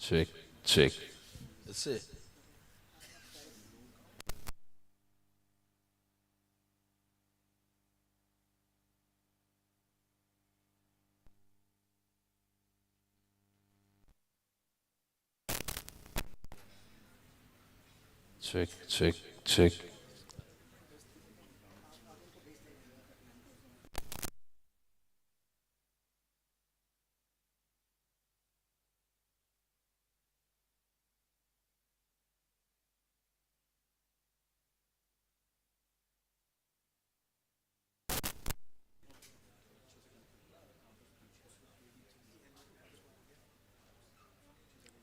Check, check. That's it. Check, check, check.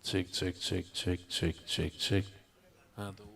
Check, check, check, check, check, check, check. हाँ तो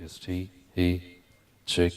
STE, check.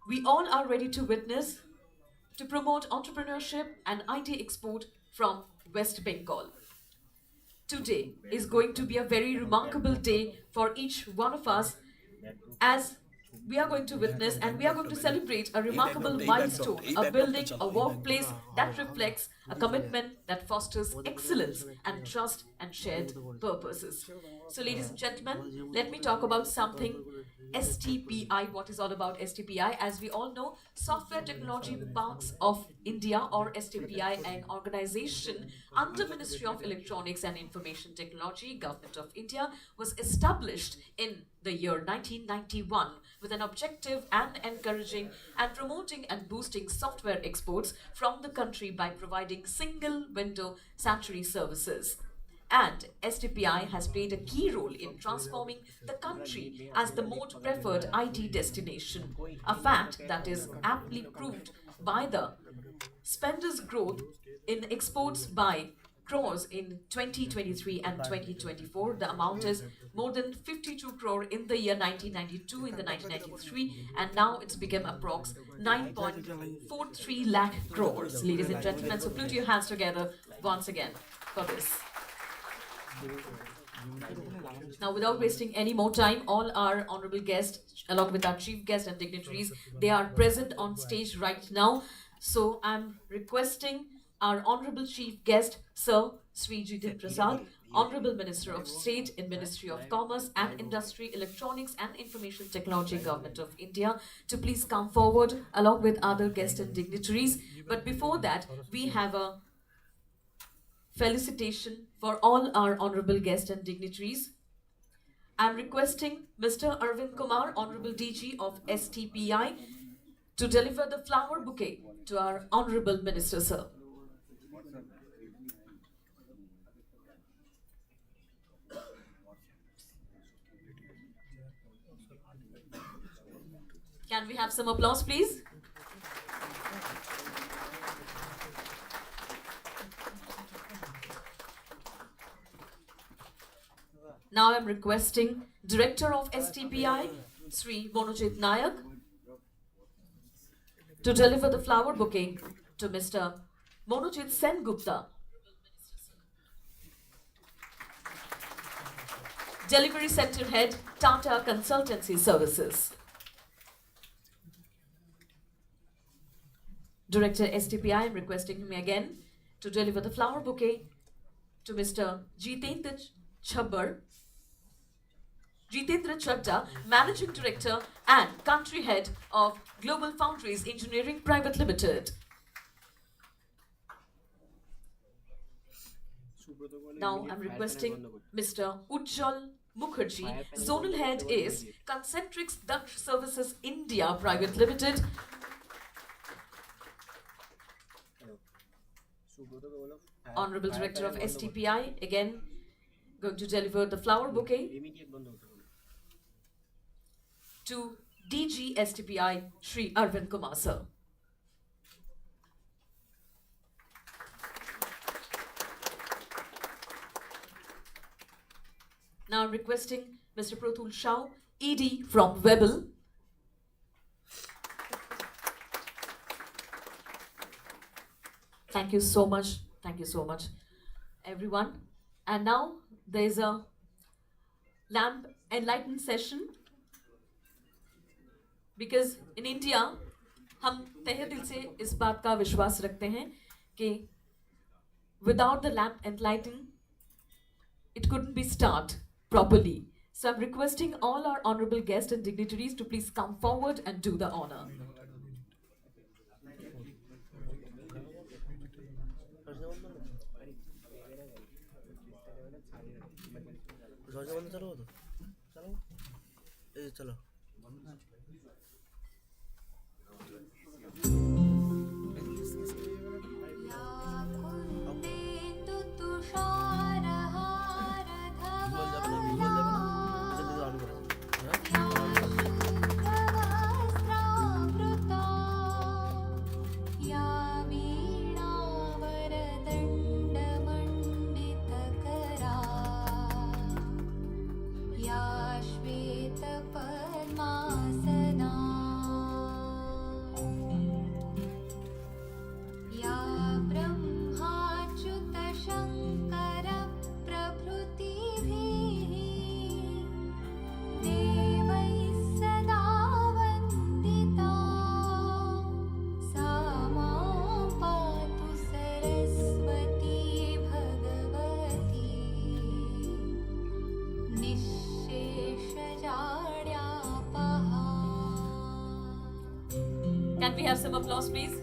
we all are ready to witness to promote entrepreneurship and IT export from West Bengal. Today is going to be a very remarkable day for each one of us, as we are going to witness and we are going to celebrate a remarkable milestone, a building, a workplace that reflects a commitment that fosters excellence and trust and shared purposes. So, ladies and gentlemen, let me talk about something STPI, what is all about STPI. As we all know, Software Technology Parks of India, or STPI, an organization under Ministry of Electronics and Information Technology, Government of India, was established in the year 1991 with an objective and encouraging and promoting and boosting software exports from the country by providing single window sanctuary services. And STPI has played a key role in transforming the country as the most preferred IT destination, a fact that is aptly proved by the spenders growth in exports by crores in 2023 and 2024. The amount is more than 52 crore in the year 1992, in the 1993, and now it's become approx 9.43 lakh crores, ladies and gentlemen. So put your hands together once again for this. Now, without wasting any more time, all our honorable guests, along with our chief guests and dignitaries, they are present on stage right now. So I'm requesting our honorable chief guest, Sir Sri Jiten Prasad, Honorable Minister of State in Ministry of Commerce and Industry, Electronics and Information Technology, Government of India, to please come forward along with other guests and dignitaries. But before that, we have a felicitation for all our honorable guests and dignitaries. I'm requesting Mr. Arvind Kumar, Honorable DG of STPI, to deliver the flower bouquet to our Honorable Minister, sir. Can we have some applause, please? Now I'm requesting Director of STPI, Sri Monojit Nayak, to deliver the flower bouquet to Mr. Monojit Sen Gupta. Delivery Center Head, Tata Consultancy Services. Director STPI, I'm requesting him again to deliver the flower bouquet to Mr. Jitendra Chadda, Managing Director and Country Head of Global Foundries Engineering Private Limited. Now I'm requesting Mr. Ujjwal Mukherjee, Zonal Head is Concentrix Daksh Services India Private Limited. Honorable Director of STPI, again going to deliver the flower bouquet to DG STPI, Sri Arvind Kumar, sir. Now requesting Mr. Prothul Shah, ED from Webel. Thank you so much. Thank you so much, everyone. And now there's a lamp enlightened session, because in India हम तहे दिल से इस बात का विश्वास रखते हैं कि without the lamp enlightened, it couldn't be started properly. So I'm requesting all our honorable guests and dignitaries to please come forward and do the honor. चलो श्वेत पद्मासन Can we have some applause, please?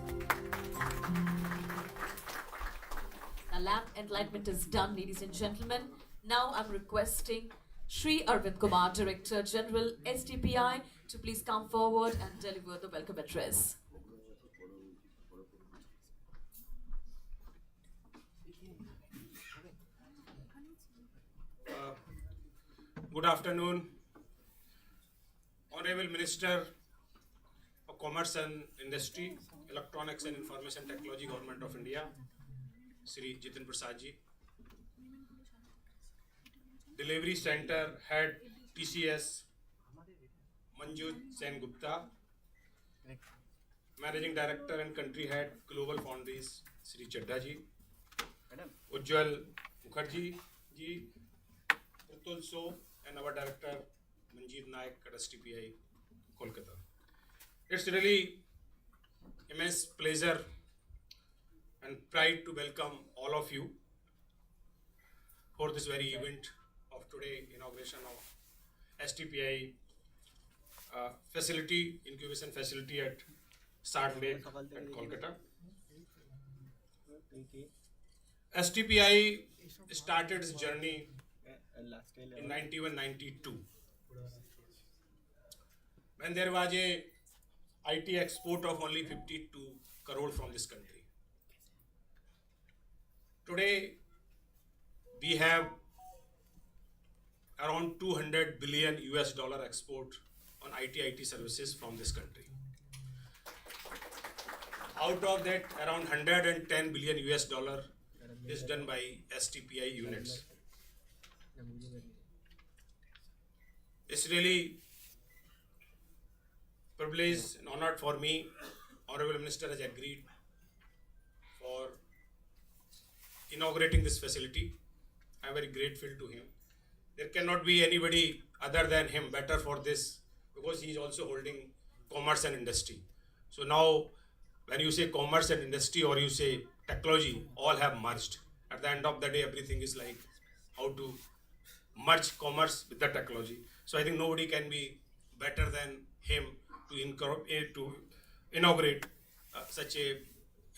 The lamp enlightenment is done, ladies and gentlemen. Now I'm requesting Shri Arvind Kumar, Director General STPI, to please come forward and deliver the welcome address. Good afternoon, Honorable Minister of Commerce and Industry, Electronics and Information Technology, Government of India, Sri Jitin Prasad ji, Delivery Center Head TCS Manjut Sen Gupta, Managing Director and Country Head Global Foundries Sri Chadda ji, Ujjwal Mukherjee ji, Pratul So, and our Director Manjeet Naik at STPI Kolkata. It's really immense pleasure and pride to welcome all of you for this very event of today, inauguration of STPI facility, incubation facility at Salt Lake at Kolkata. STPI started its journey in 91-92 when there was a IT export of only 52 crore from this country. Today, we have around 200 billion US dollar export on IT services from this country. Out of that, around 110 billion US dollar is done by STPI units. It's really privilege and honor for me. Honorable Minister has agreed for inaugurating this facility. I'm very grateful to him. There cannot be anybody other than him better for this because he is also holding commerce and industry. So now when you say commerce and industry or you say technology, all have merged. At the end of the day, everything is like how to merge commerce with the technology. So I think nobody can be better than him to inaugurate such a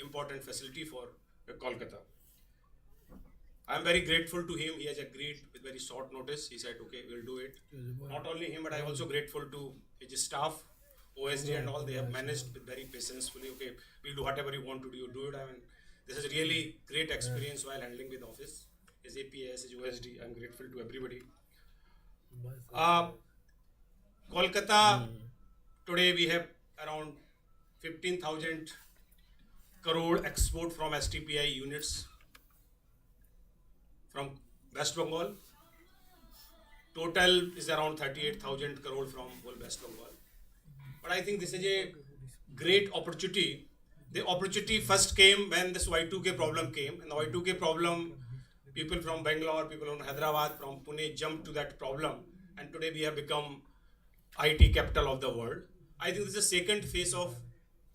important facility for Kolkata. I am very grateful to him. He has agreed with very short notice. He said, okay, we'll do it. Not only him, but I am also grateful to his staff, OSD and all. They have managed with very patiently. Okay, we'll do whatever you want to do. You do it. I mean, this is really great experience while handling with office. His APS, his OSD. I'm grateful to everybody. Kolkata, today we have around 15,000 crore export from STPI units from West Bengal. Total is around 38,000 crore from whole West Bengal. But I think this is a great opportunity. The opportunity first came when this Y2K problem came. And the Y2K problem, people from Bangalore, people from Hyderabad, from Pune jumped to that problem. And today we have become IT capital of the world. I think this is the second phase of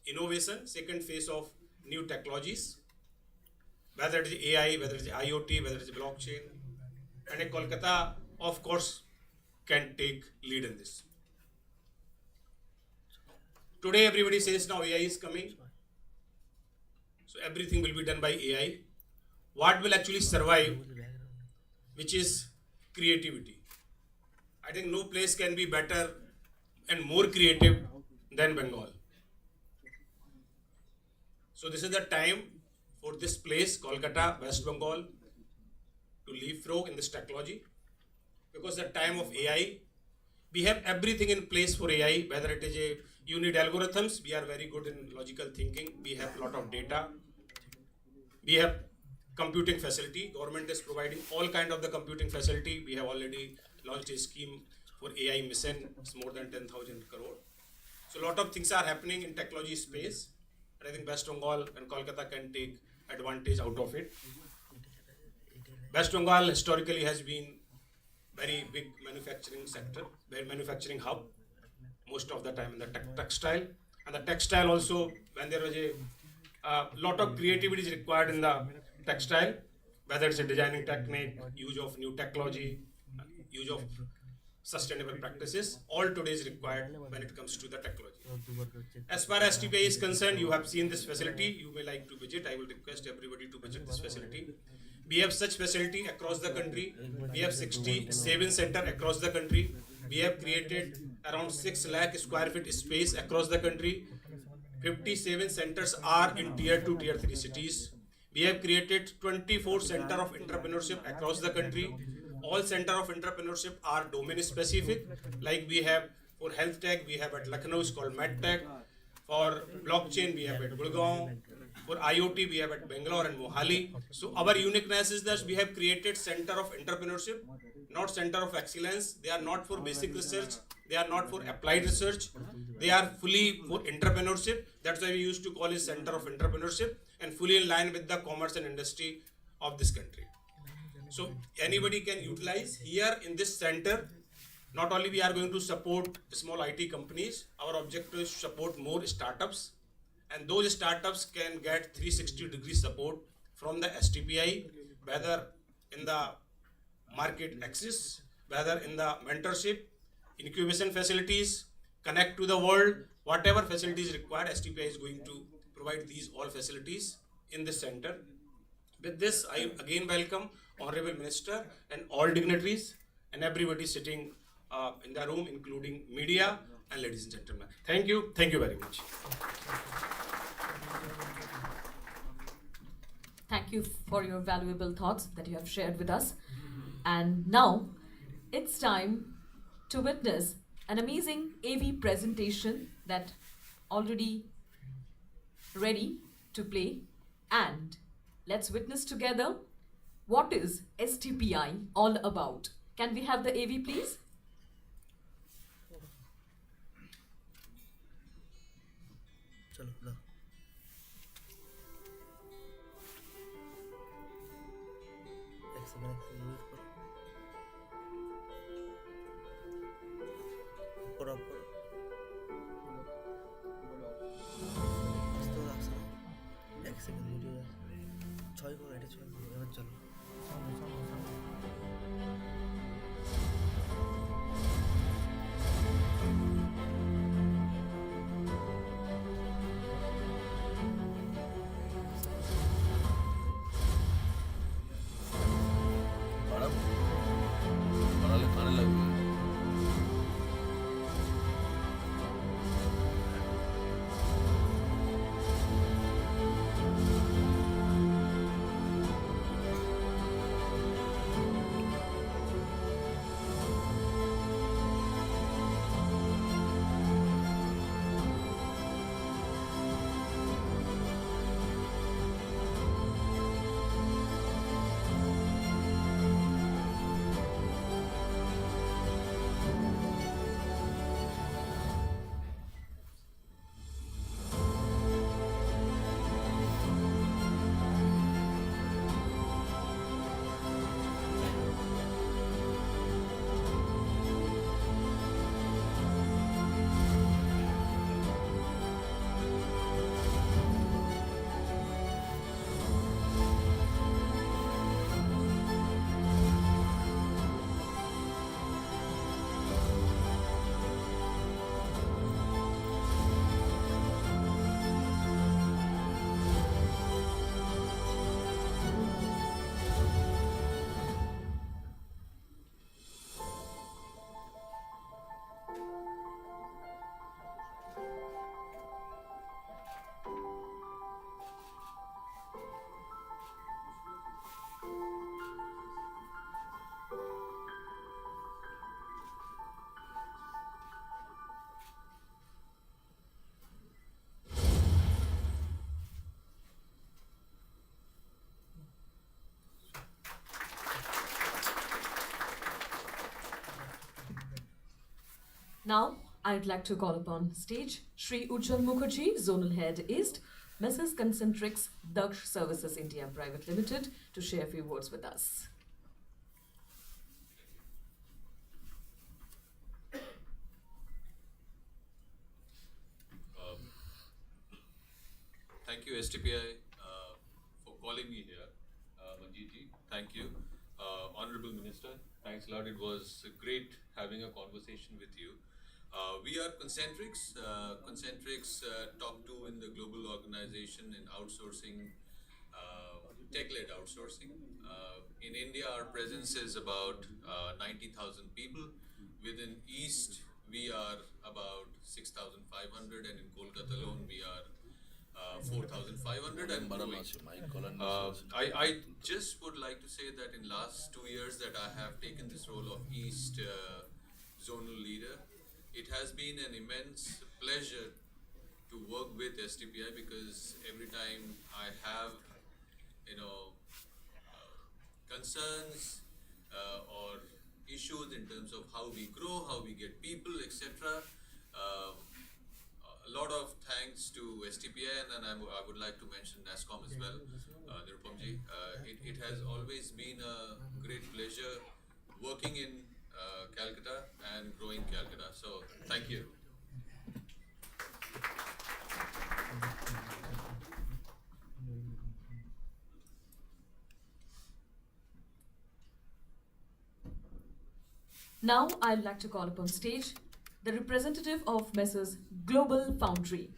innovation, second phase of new technologies, whether it is AI, whether it is IoT, whether it is blockchain. And Kolkata, of course, can take lead in this. Today, everybody says now AI is coming. So everything will be done by AI. What will actually survive, which is creativity. I think no place can be better and more creative than Bengal. So this is the time for this place, Kolkata, West Bengal, to leapfrog in this technology. Because the time of AI, we have everything in place for AI, whether it is a, you need algorithms, we are very good in logical thinking, we have a lot of data, we have computing facility, government is providing all kind of the computing facility, we have already launched a scheme for AI mission, it's more than 10,000 crore. So a lot of things are happening in technology space, and I think West Bengal and Kolkata can take advantage out of it. West Bengal historically has been very big manufacturing sector, very manufacturing hub, most of the time in the textile. And the textile also, when there was a lot of creativity is required in the textile, whether it's a designing technique, use of new technology, use of sustainable practices. All today is required when it comes to the technology. As far as STPI is concerned, you have seen this facility. You may like to visit. I will request everybody to visit this facility. We have such facility across the country. We have 67 center across the country. We have created around 6 lakh square feet space across the country. 57 centers are in tier 2, tier 3 cities. We have created 24 center of entrepreneurship across the country. All center of entrepreneurship are domain specific. Like we have for health tech, we have at Lucknow, it's called MedTech. For blockchain, we have at Gurgaon. For IoT, we have at Bengal and Mohali. So our uniqueness is that we have created center of entrepreneurship, not center of excellence. They are not for basic research. They are not for applied research. They are fully for entrepreneurship. That's why we used to call it center of entrepreneurship and fully in line with the commerce and industry of this country. So anybody can utilize here in this center. Not only we are going to support small IT companies, our objective is to support more startups, and those startups can get 360-degree support from the STPI, whether in the market access, whether in the mentorship, incubation facilities, connect to the world, whatever facilities required, STPI is going to provide these all facilities in this center. With this, I again welcome Honorable Minister and all dignitaries and everybody sitting in the room, including media and ladies and gentlemen. Thank you very much. Thank you for your valuable thoughts that you have shared with us. And now it's time to witness an amazing AV presentation that already ready to play. And let's witness together what is STPI all about. Can we have the AV, please? चलो लो एक second use करो ऊपर ऊपर আস্তে আস্তে এক second video ছয় করে এটা ছয় এবার চলো Now, I'd like to call upon stage Shri Ujjwal Mukherjee, Zonal Head East, Mrs. Concentrix Daksh Services India Private Limited, to share a few words with us. Thank you, STPI, for calling me here. Manjeet ji, thank you. Honorable Minister, thanks a lot. It was great having a conversation with you. We are Concentrics. Concentrics top two in the global organization in outsourcing, tech-led outsourcing. In India, our presence is about 90,000 people. Within East, we are about 6,500, and in Kolkata alone, we are 4,500 and growing. I just would like to say that in last 2 years that I have taken this role of East zonal leader, it has been an immense pleasure to work with STPI, because every time I have, concerns or issues in terms of how we grow, how we get people, etc. A lot of thanks to STPI, and then I would like to mention NASCOM as well, Nirupamji. It has always been a great pleasure working in Calcutta and growing Calcutta. So thank you. Now I'd like to call upon stage the representative of Messrs. Global Foundry.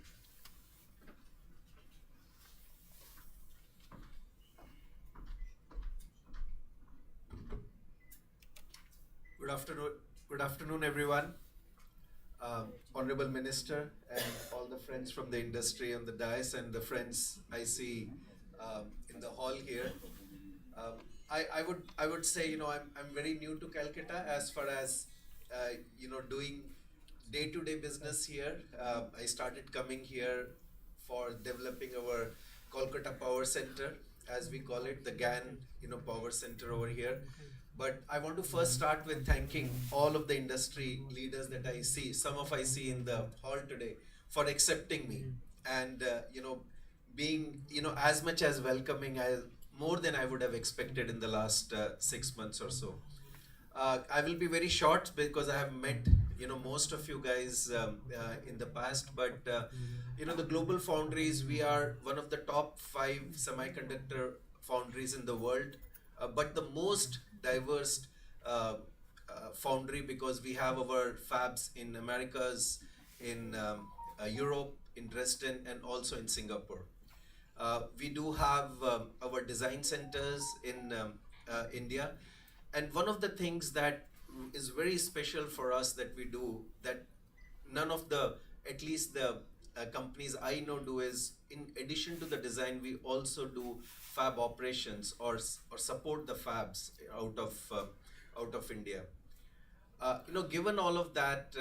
Good afternoon, everyone. Honorable Minister and all the friends from the industry on the dais and the friends I see in the hall here. I would say, I'm very new to Calcutta as far as doing day-to-day business here. I started coming here for developing our Kolkata Power Center, as we call it, the GAN Power Center over here. But I want to first start with thanking all of the industry leaders that I see, I see in the hall today, for accepting me and being as much as welcoming as more than I would have expected in the last 6 months or so. I will be very short because I have met most of you guys in the past, but the global foundries, we are one of the top 5 semiconductor foundries in the world, but the most diverse foundry, because we have our fabs in Americas, in Europe, in Dresden, and also in Singapore. We do have our design centers in India, and one of the things that is very special for us that we do, that none of the, at least the companies I know do, is in addition to the design, we also do fab operations or support the fabs out of India. Given all of that,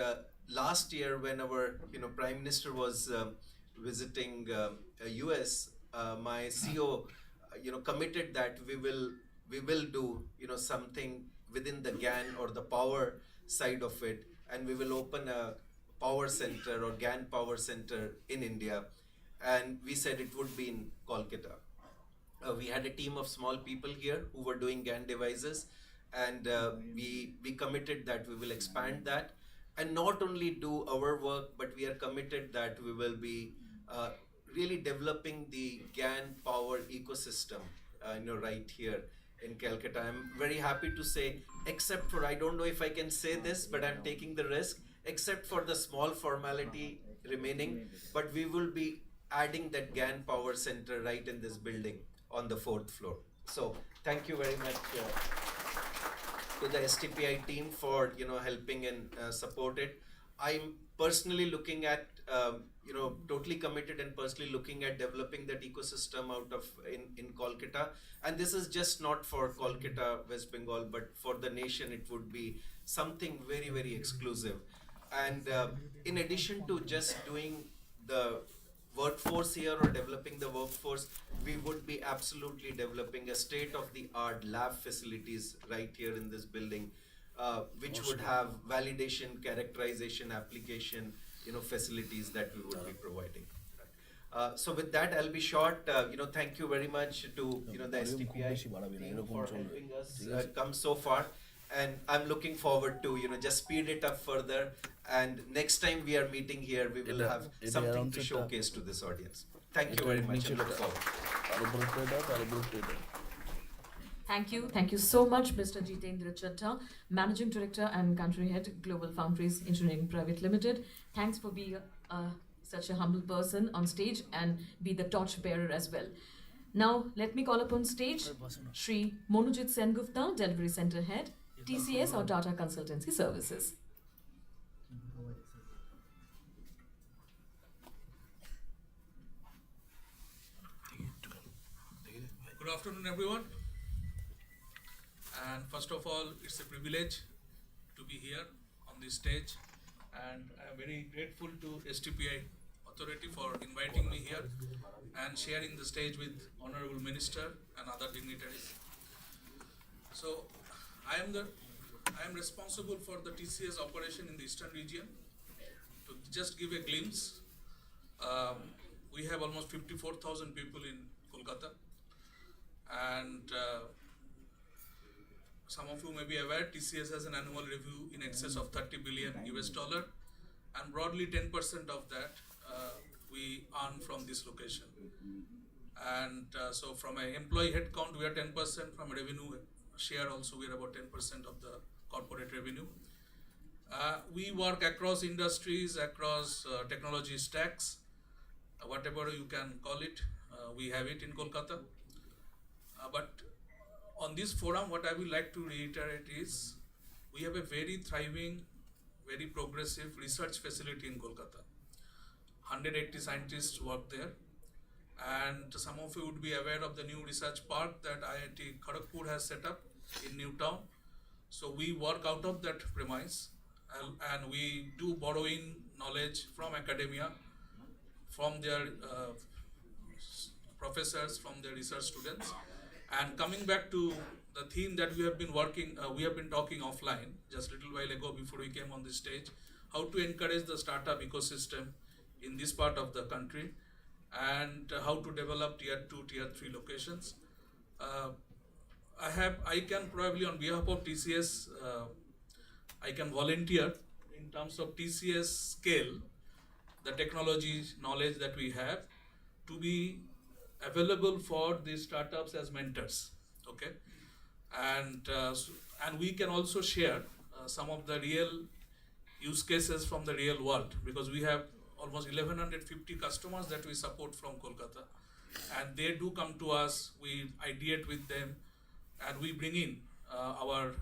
last year when our Prime Minister was visiting US, my CEO committed that we will do something within the GAN or the power side of it, and we will open a power center or GAN power center in India, and we said it would be in Kolkata. We had a team of small people here who were doing GAN devices, and we committed that we will expand that and not only do our work, but we are committed that we will be really developing the GAN power ecosystem right here in Calcutta. I'm very happy to say, except for, I don't know if I can say this, but I'm taking the risk, except for the small formality remaining, but we will be adding that GAN power center right in this building on the 4th floor. So thank you very much to the STPI team for helping and support it. I'm personally looking at totally committed and personally looking at developing that ecosystem out of in Kolkata, and this is just not for Kolkata, West Bengal, but for the nation. It would be something very, very exclusive. And in addition to just doing the workforce here or developing the workforce, we would be absolutely developing a state-of-the-art lab facilities right here in this building, which would have validation, characterization, application, facilities that we would be providing. So with that, I'll be short. Thank you very much to the STPI team for helping us come so far, and I'm looking forward to just speed it up further. And next time we are meeting here, we will have something to showcase to this audience. Thank you very much. And look forward. Thank you so much, Mr. Jitendra Chadha, Managing Director and Country Head, Global Foundries Engineering Private Limited. Thanks for being such a humble person on stage and be the torch bearer as well. Now, let me call upon stage Shri Monojit Sengupta, Delivery Center Head, TCS or Tata Consultancy Services. Good afternoon, everyone. And first of all, it's a privilege to be here on this stage. And I am very grateful to STPI Authority for inviting me here and sharing the stage with Honorable Minister and other dignitaries. So, I am responsible for the TCS operation in the Eastern region. To just give a glimpse, we have almost 54,000 people in Kolkata. And some of you may be aware, TCS has an annual revenue in excess of 30 billion US dollar, and broadly 10% of that we earn from this location. And so from an employee head count, we are 10%, from a revenue share also we are about 10% of the corporate revenue. We work across industries, across technology stacks, whatever you can call it, we have it in Kolkata. But on this forum, what I would like to reiterate is, we have a very thriving, very progressive research facility in Kolkata. 180 scientists work there, and some of you would be aware of the new research park that IIT Kharagpur has set up in Newtown. So we work out of that premise, and we do borrowing knowledge from academia, from their professors, from their research students. And coming back to the theme that we have been talking offline just a little while ago before we came on the stage, how to encourage the startup ecosystem in this part of the country, and how to develop tier 2, tier 3 locations. I can probably on behalf of TCS, I can volunteer in terms of TCS scale, the technology knowledge that we have to be available for these startups as mentors, okay? And we can also share some of the real use cases from the real world, because we have almost 1150 customers that we support from Kolkata, and they do come to us, we ideate with them, and we bring in our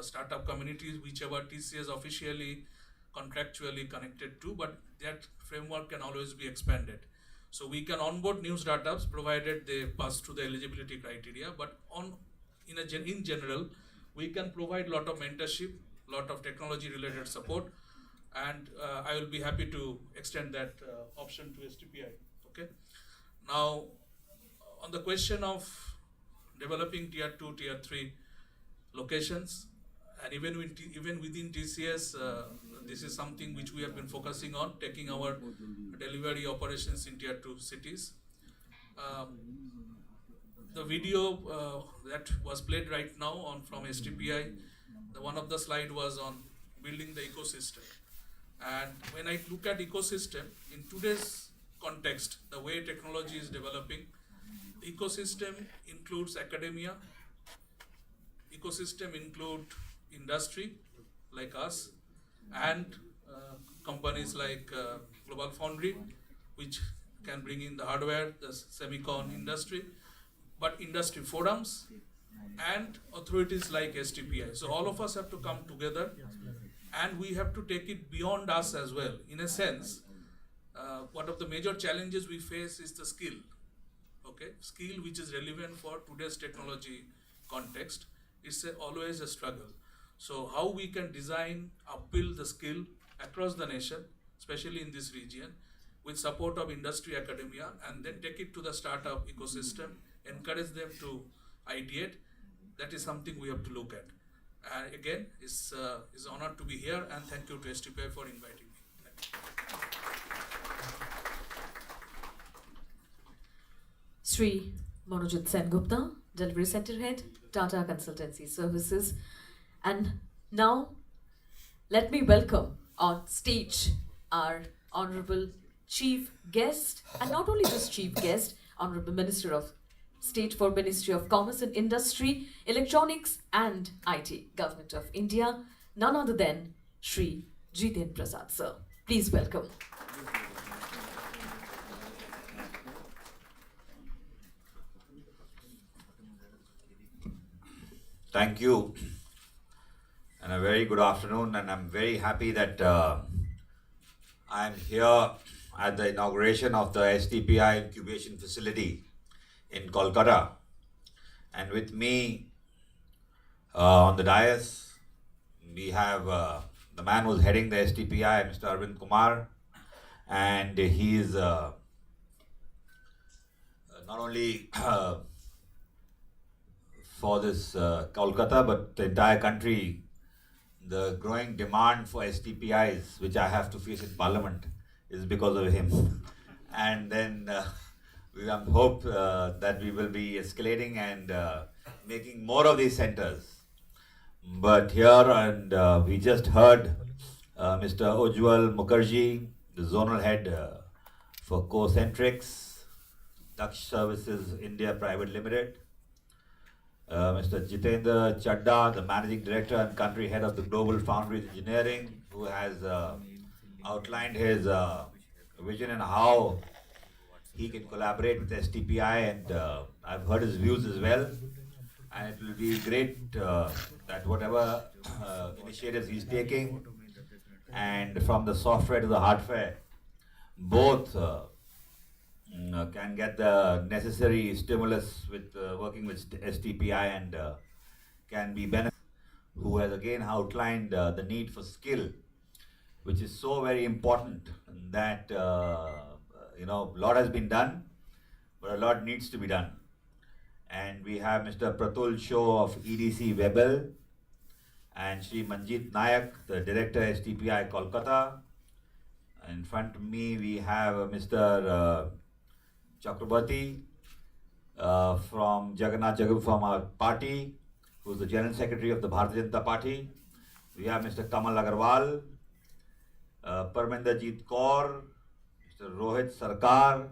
startup communities, whichever TCS officially, contractually connected to, but that framework can always be expanded. So we can onboard new startups provided they pass through the eligibility criteria, but in general, we can provide a lot of mentorship, lot of technology related support, and I will be happy to extend that option to STPI, okay? Now, on the question of developing tier 2, tier 3 locations, and even within TCS, this is something which we have been focusing on, taking our delivery operations in tier 2 cities. The video that was played right now from STPI, one of the slide was on building the ecosystem. And when I look at ecosystem, in today's context, the way technology is developing, the ecosystem includes academia, ecosystem include industry like us, and companies like Global Foundry, which can bring in the hardware, the semicon industry, but industry forums and authorities like STPI. So all of us have to come together, and we have to take it beyond us as well. In a sense, one of the major challenges we face is the skill, okay? Skill which is relevant for today's technology context. It's always a struggle. So how we can design, upbuild the skill across the nation, especially in this region, with support of industry academia, and then take it to the startup ecosystem, encourage them to ideate, that is something we have to look at. And again, it's an honor to be here, and thank you to STPI for inviting me. Thank you. Sri Monojit Sengupta, Delivery Center Head, Tata Consultancy Services. And now, let me welcome on stage our Honorable Chief Guest, and not only just Chief Guest, Honorable Minister of State for Ministry of Commerce and Industry, Electronics and IT, Government of India, none other than Shri Jiten Prasad sir. Please welcome. Thank you, and a very good afternoon, and I'm very happy that I'm here at the inauguration of the STPI incubation facility in Kolkata, and with me on the dais, we have the man who's heading the STPI, Mr. Arvind Kumar, and he is not only for this Kolkata, but the entire country, the growing demand for STPIs, which I have to face in Parliament, is because of him. And then we hope that we will be escalating and making more of these centers. But here, and we just heard Mr. Ujjwal Mukherjee, the zonal head for Concentrics, Daksh Services India Private Limited, Mr. Jitendra Chadda, the Managing Director and Country Head of the Global Foundries Engineering, who has outlined his vision and how he can collaborate with STPI, and I've heard his views as well. And it will be great that whatever initiatives he's taking, and from the software to the hardware, both can get the necessary stimulus with working with STPI, and can be benefit, who has again outlined the need for skill, which is so very important, that a lot has been done, but a lot needs to be done. And we have Mr. Pratul Shaw of EDC Webel, and Shri Manjit Nayak, the Director STPI Kolkata. In front of me we have Mr. Chakrabarti from Jagannath Jagab from our party, who is the General Secretary of the Bharatiya Janata Party. We have Mr. Kamal Agarwal, Parminderjeet Kaur, Mr. Rohit Sarkar.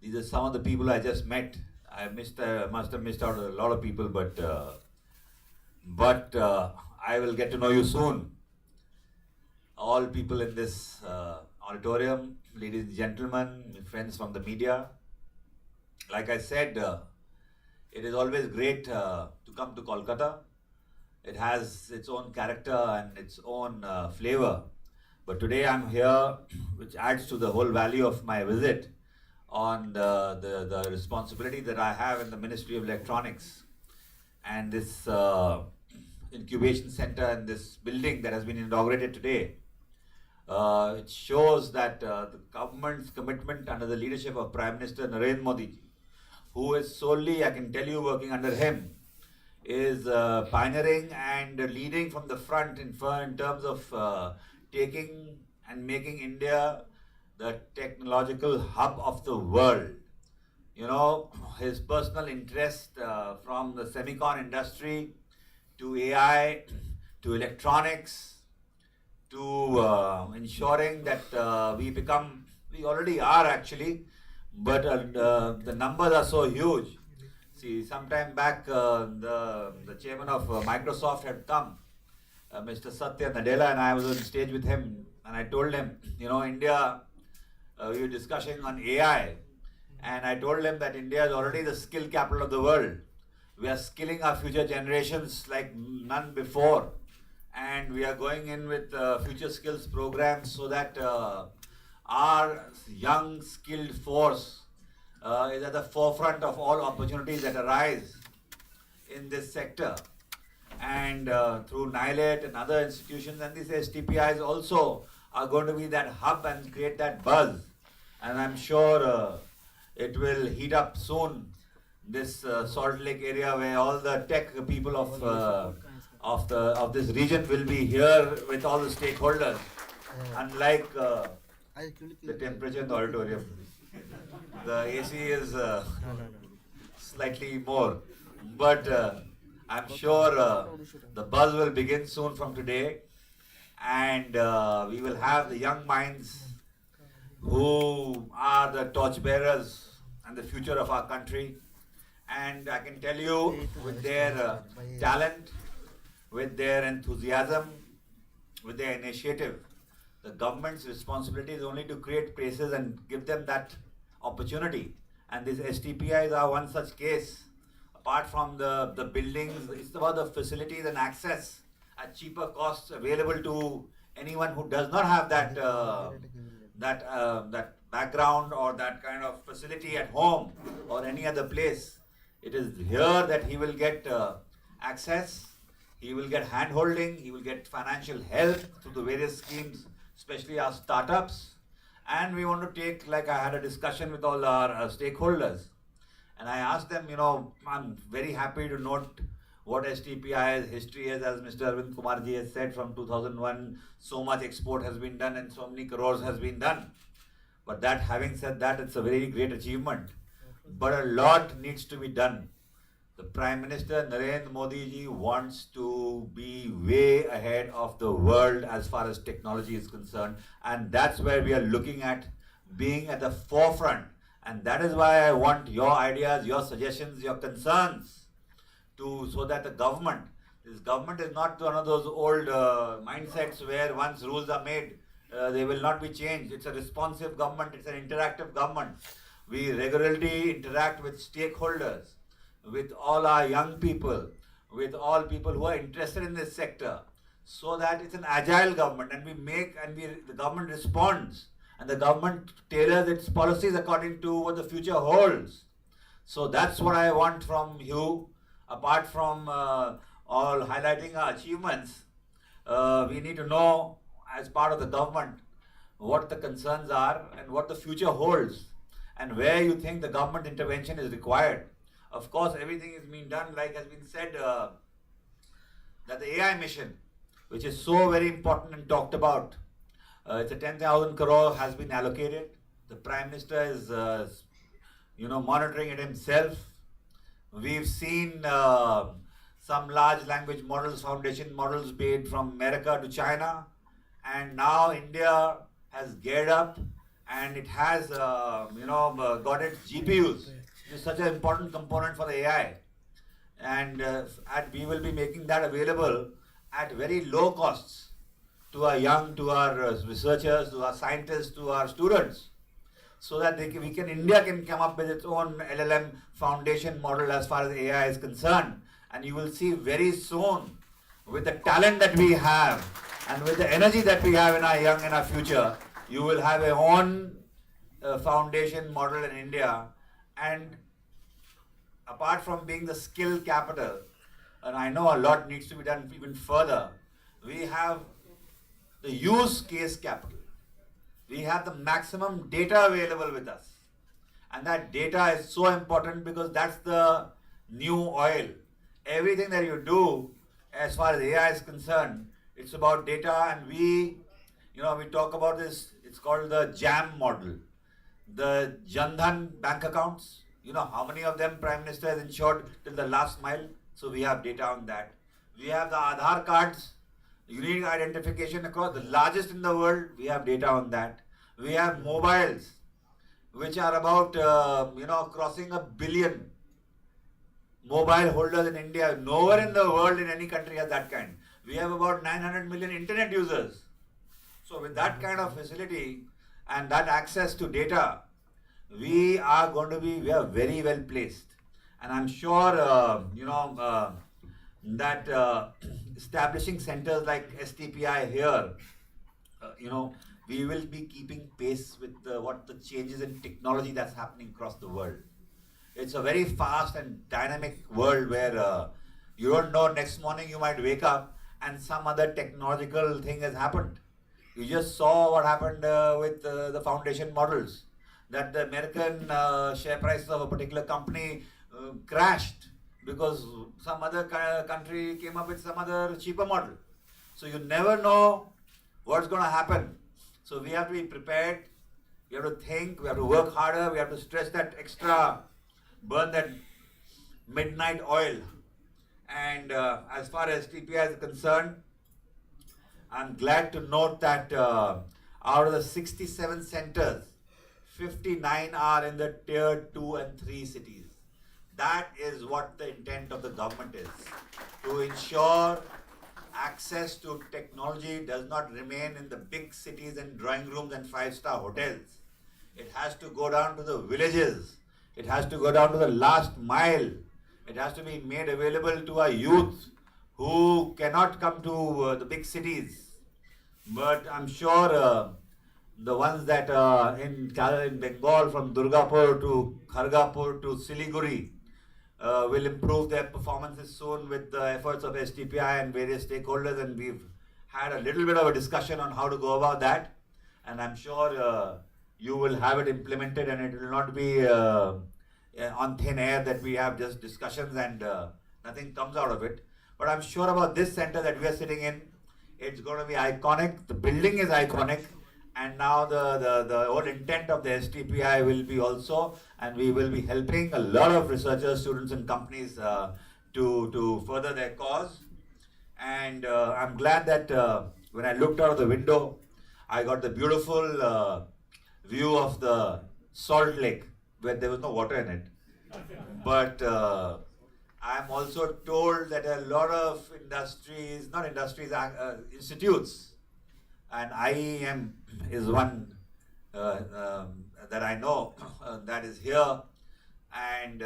These are some of the people I just met. I must have missed out a lot of people, but I will get to know you soon. All people in this auditorium, ladies and gentlemen, friends from the media. Like I said, it is always great to come to Kolkata. It has its own character and its own flavor. But today I'm here, which adds to the whole value of my visit, on the responsibility that I have in the Ministry of Electronics, and this incubation center and this building that has been inaugurated today. It shows that the government's commitment under the leadership of Prime Minister Narendra Modi, who is solely, I can tell you, working under him, is pioneering and leading from the front in terms of taking and making India the technological hub of the world. You know, his personal interest from the semicon industry to AI to electronics to ensuring that we already are actually, but the numbers are so huge. See, sometime back the chairman of Microsoft had come, Mr. Satya Nadella, and I was on stage with him, and I told him, India, we were discussing on AI, and I told him that India is already the skill capital of the world. We are skilling our future generations like none before, and we are going in with future skills programs so that our young skilled force is at the forefront of all opportunities that arise in this sector. And through NILET and other institutions, and these STPIs also are going to be that hub and create that buzz. And I'm sure it will heat up soon, this Salt Lake area, where all the tech people of this region will be here with all the stakeholders, unlike the temperature in the auditorium. The AC is slightly more, but I'm sure the buzz will begin soon from today, and we will have the young minds who are the torchbearers and the future of our country, And I can tell you, with their talent, with their enthusiasm, with their initiative, the government's responsibility is only to create places and give them that opportunity. And these STPIs are one such case. Apart from the buildings, it's about the facilities and access at cheaper costs available to anyone who does not have that background or that kind of facility at home or any other place. It is here that he will get access, he will get hand holding, he will get financial help through the various schemes, especially our startups. And we want to take, like I had a discussion with all our stakeholders, and I asked them, I'm very happy to note what STPI's history is. As Mr. Arvind Kumarji has said, from 2001, so much export has been done and so many crores has been done. But that, having said that, it's a very great achievement. But a lot needs to be done. The Prime Minister Narendra Modi ji wants to be way ahead of the world as far as technology is concerned, and that's where we are looking at being at the forefront. And that is why I want your ideas, your suggestions, your concerns, so that this government is not one of those old mindsets where once rules are made, they will not be changed. It's a responsive government, it's an interactive government. We regularly interact with stakeholders, with all our young people, with all people who are interested in this sector, so that it's an agile government, and the government responds, and the government tailors its policies according to what the future holds. So that's what I want from you. Apart from all highlighting our achievements, we need to know, as part of the government, what the concerns are and what the future holds, and where you think the government intervention is required. Of course, everything is being done, like has been said, that the AI mission, which is so very important and talked about, it's a 10,000 crore has been allocated. The Prime Minister is, monitoring it himself. We've seen some large language models, foundation models made from America to China, and now India has geared up and it has, got its GPUs. It's such an important component for the AI, and we will be making that available at very low costs to our researchers, to our scientists, to our students, so that India can come up with its own LLM foundation model as far as AI is concerned. And you will see very soon, with the talent that we have and with the energy that we have in our young and our future, you will have a own foundation model in India. And apart from being the skill capital, and I know a lot needs to be done even further, we have the use case capital. We have the maximum data available with us. And that data is so important because that's the new oil. Everything that you do as far as AI is concerned, it's about data, and we talk about this, it's called the JAM model. The Jandhan bank accounts, how many of them Prime Minister has insured till the last mile? So we have data on that. We have the Aadhaar cards, unique identification across, the largest in the world, we have data on that. We have mobiles, which are about, crossing 1 billion mobile holders in India. Nowhere in the world, in any country, has that kind. We have about 900 million internet users. So with that kind of facility and that access to data, we are very well placed. And I'm sure, that establishing centers like STPI here, we will be keeping pace with what the changes in technology that's happening across the world. It's a very fast and dynamic world where you don't know, next morning you might wake up and some other technological thing has happened. You just saw what happened with the foundation models, that the American share price of a particular company crashed because some other country came up with some other cheaper model. So you never know what's going to happen. So we have to be prepared, we have to think, we have to work harder, we have to stress that extra, burn that midnight oil. And as far as STPI is concerned, I'm glad to note that out of the 67 centers, 59 are in the tier 2 and 3 cities. That is what the intent of the government is, to ensure access to technology does not remain in the big cities and drawing rooms and five-star hotels. It has to go down to the villages. It has to go down to the last mile. It has to be made available to our youth who cannot come to the big cities. But I'm sure the ones that in Bengal, from Durgapur to Khargapur to Siliguri, will improve their performances soon with the efforts of STPI and various stakeholders, and we've had a little bit of a discussion on how to go about that, and I'm sure you will have it implemented, and it will not be on thin air that we have just discussions and nothing comes out of it. But I'm sure about this center that we are sitting in, it's going to be iconic. The building is iconic, and now the whole intent of the STPI will be also, and we will be helping a lot of researchers, students and companies to further their cause. And I'm glad that when I looked out of the window, I got the beautiful view of the salt lake where there was no water in it. But I'm also told that a lot of industries, not industries, institutes, and IEM is one that I know that is here. And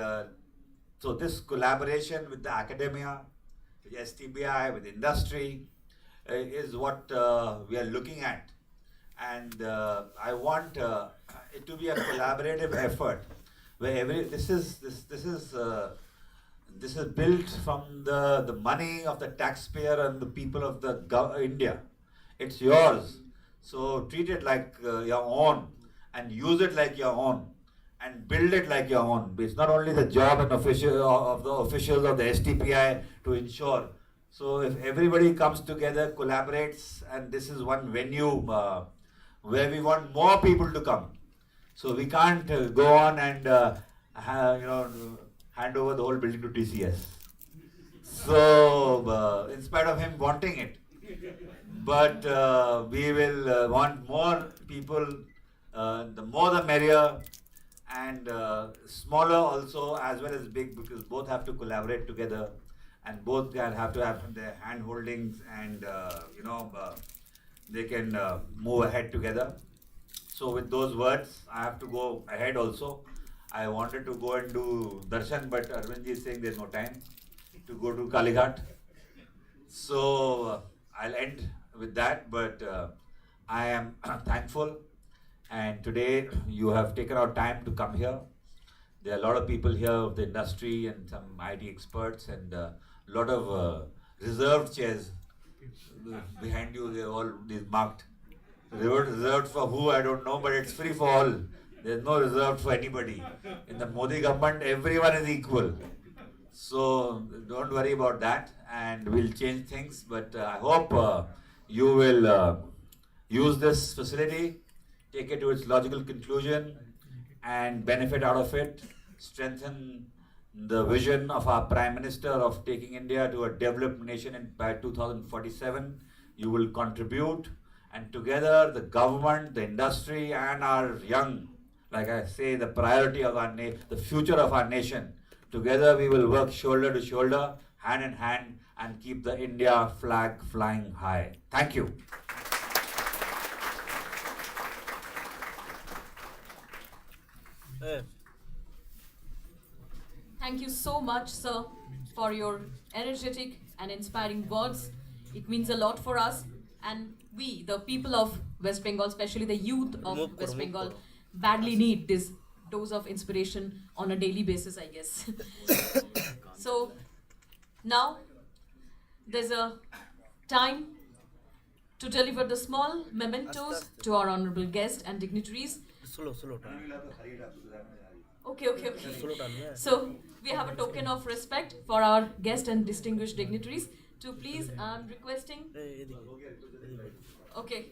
so this collaboration with the academia, with STPI, with industry, is what we are looking at. And I want it to be a collaborative effort where this is built from the money of the taxpayer and the people of the India. It's yours, so treat it like your own, and use it like your own, and build it like your own. It's not only the job and of the officials of the STPI to ensure. So if everybody comes together, collaborates, and this is one venue where we want more people to come. So we can't go on and hand over the whole building to TCS. So in spite of him wanting it, but we will want more people. The more the merrier, and smaller also as well as big, because both have to collaborate together, and both can have to have their hand holdings, and they can move ahead together. So with those words, I have to go ahead also. I wanted to go and do darshan, but Arvindji is saying there's no time to go to Kalighat. So I'll end with that, but I am thankful, and today you have taken out time to come here. There are a lot of people here of the industry and some IT experts, and a lot of reserved chairs behind you. They're all these marked. Reserved for who, I don't know, but it's free for all. There's no reserved for anybody. In the Modi government, everyone is equal. So don't worry about that, and we'll change things. But I hope you will use this facility, take it to its logical conclusion, and benefit out of it, strengthen the vision of our Prime Minister of taking India to a developed nation by 2047. You will contribute, and together the government, the industry, and our young, like I say, the priority of our the future of our nation, together we will work shoulder to shoulder, hand in hand, and keep the India flag flying high. Thank you. Thank you so much, sir, for your energetic and inspiring words. It means a lot for us, and we, the people of West Bengal, especially the youth of West Bengal, badly need this dose of inspiration on a daily basis, I guess. So now there's a time to deliver the small mementos to our honorable guests and dignitaries. Slow turn. Okay. So we have a token of respect for our guests and distinguished dignitaries. To please, I'm requesting. Okay.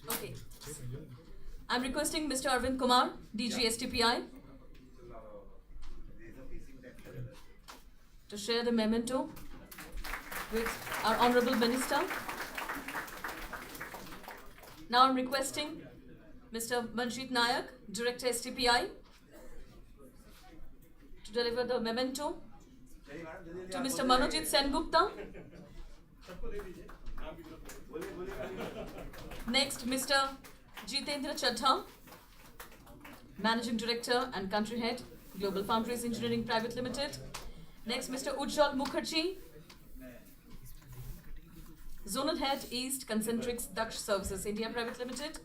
Okay. I'm requesting Mr. Arvind Kumar, DG STPI, to share the memento with our honorable minister. Now I'm requesting Mr. Manjeet Nayak, Director STPI, to deliver the memento. To Mr. Manojit Sengupta. Next, Mr. Jitendra Chadha, Managing Director and Country Head, Global Foundries Engineering Private Limited. Next, Mr. Ujjwal Mukherjee, Zonal Head East Concentrics Daksh Services India Private Limited.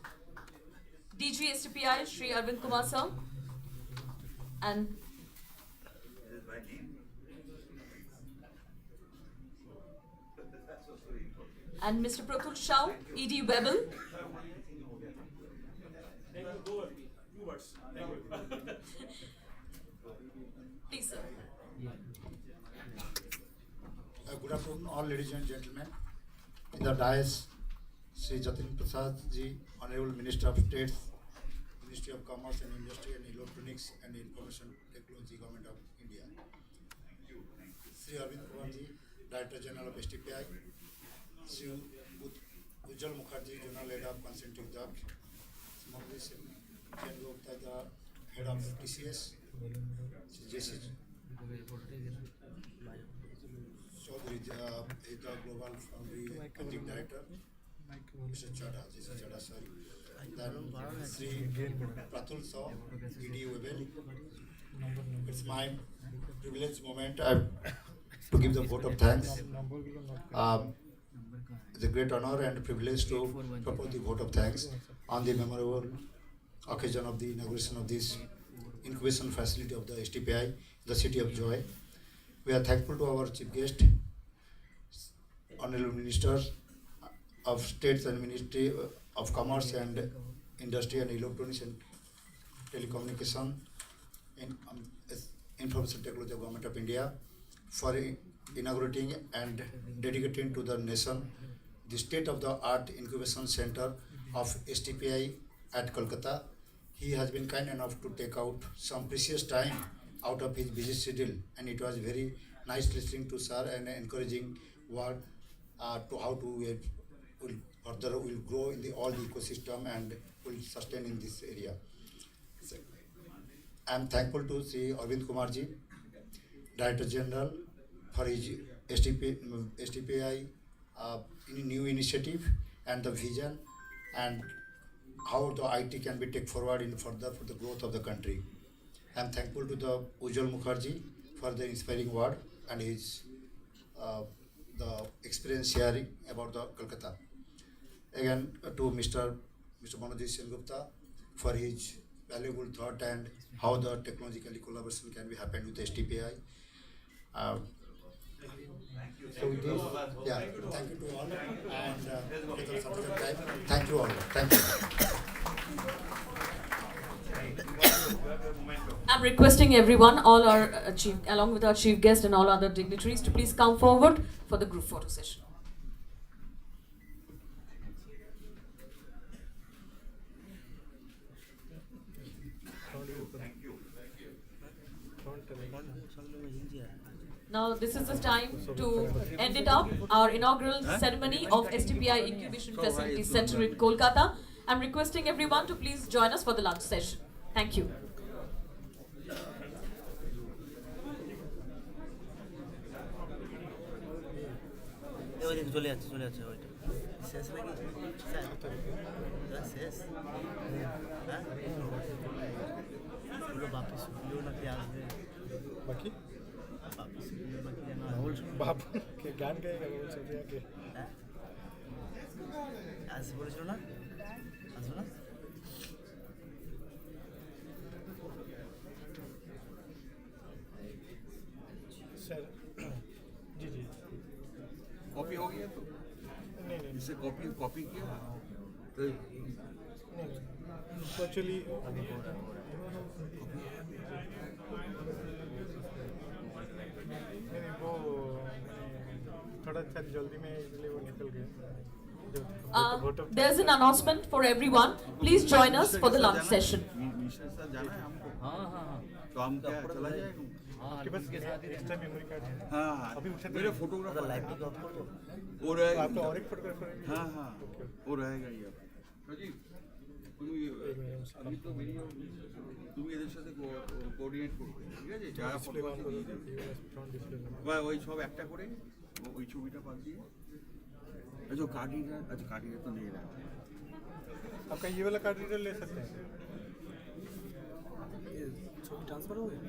DG STPI Shri Arvind Kumar Sir, and Mr. Pratul Shah, ED Webel. Please, sir. Good afternoon, all ladies and gentlemen. In the dais, Sri Jatin Prasad Ji, Honorable Minister of States, Ministry of Commerce and Industry and Electronics and Information Technology, Government of India. Sri Arvind Kumar Ji, Director General of STPI, Sri Ujjwal Mukherjee, General Head of Concentric Daksh, Sri Sengupta, the Head of TCS, Sri JC Chaudhary, the Global Foundry Country Director, Mr. Chadha, sorry. Then Sri Pratul Shah, ED Webel. It's my privileged moment to give the vote of thanks. It's a great honor and privilege to propose the vote of thanks on the memorable occasion of the inauguration of this incubation facility of the STPI, the City of Joy. We are thankful to our chief guest, Honorable Ministers of States and Ministry of Commerce and Industry and Electronics and Telecommunication and Information Technology of Government of India for inaugurating and dedicating to the nation the state-of-the-art incubation center of STPI at Kolkata. He has been kind enough to take out some precious time out of his busy schedule, and it was very nice listening to sir and encouraging word to how to further will grow in all the ecosystem and will sustain in this area. So, I am thankful to Sri Arvind Kumar Ji, Director General, for his STPI new initiative and the vision and how the IT can be taken forward in further for the growth of the country. I am thankful to the Ujjwal Mukherjee for the inspiring word and his the experience sharing about the Kolkata. Again, to Mr. Manojit Sengupta for his valuable thought and how the technological collaboration can be happened with STPI. So with this, yeah, thank you to all, and with the subsequent time, thank you all. Thank you. I'm requesting everyone, all our along with our chief guest and all other dignitaries, to please come forward for the group photo session. Now this is the time to end it up, our inaugural ceremony of STPI Incubation Facility Center in Kolkata. I'm requesting everyone to please join us for the lunch session. Thank you. চলে যাচ্ছে ওইটা শেষ নাকি শেষ হ্যাঁ बोलो वापस video ना क्या बाकी वापस वीडियो ना क्या ना बाप के गान गाएगा बोल सकते हैं कि आज बोलेছিল না আসো না सर जी कॉपी हो गया तो नहीं इससे कॉपी किया तो एक्चुअली वो थोड़ा सा जल्दी में इसलिए वो निकल गया There's an announcement for everyone. Please join us for the lunch session. Minister साहब जाना है हमको हाँ तो हम क्या चला जाएगा आपके पास एक्स्ट्रा मेमोरी कार्ड है हाँ अभी उठा मेरे फोटोग्राफर लाइव पिक अप कर दो वो रहेगा आपका और एक फोटोग्राफर हाँ वो रहेगा ये जी তুমি আমি তো বেরিয়ে তুমি এদের সাথে কোঅর্ডিনেট করবে, ঠিক আছে? যারা ফটো আছে দিয়ে দেবে। বা ওই সব একটা করে ওই ছবিটা বাদ দিয়ে अच्छा कार्ड रीडर, अच्छा कार्ड रीडर तो नहीं रहा। आपका ये वाला कार्ड रीडर ले सकते हैं। ये छवि ट्रांसफर हो गई।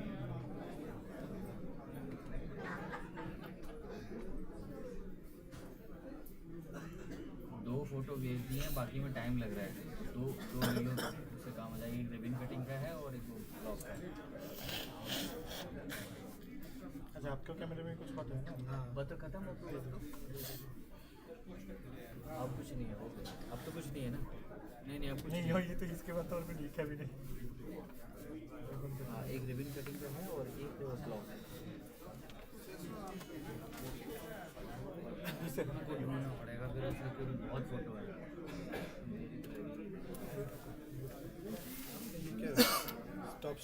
दो फोटो भेज दिए हैं, बाकी में टाइम लग रहा है। दो ले लो उससे काम हो जाएगा। एक रिबन कटिंग का है और एक ब्लॉक का है। अच्छा आपके कैमरे में कुछ फोटो है ना? हाँ बस तो खत्म हो तो अब कुछ नहीं है। हो गया, अब तो कुछ नहीं है ना? नहीं अब कुछ नहीं हो, ये तो इसके बाद तो और कुछ लिखा भी नहीं। हाँ, एक रिबन कटिंग का है और एक ब्लॉक है। इसे हमको ढूंढना पड़ेगा फिर, ऐसे कोई बहुत फोटो है। स्टॉप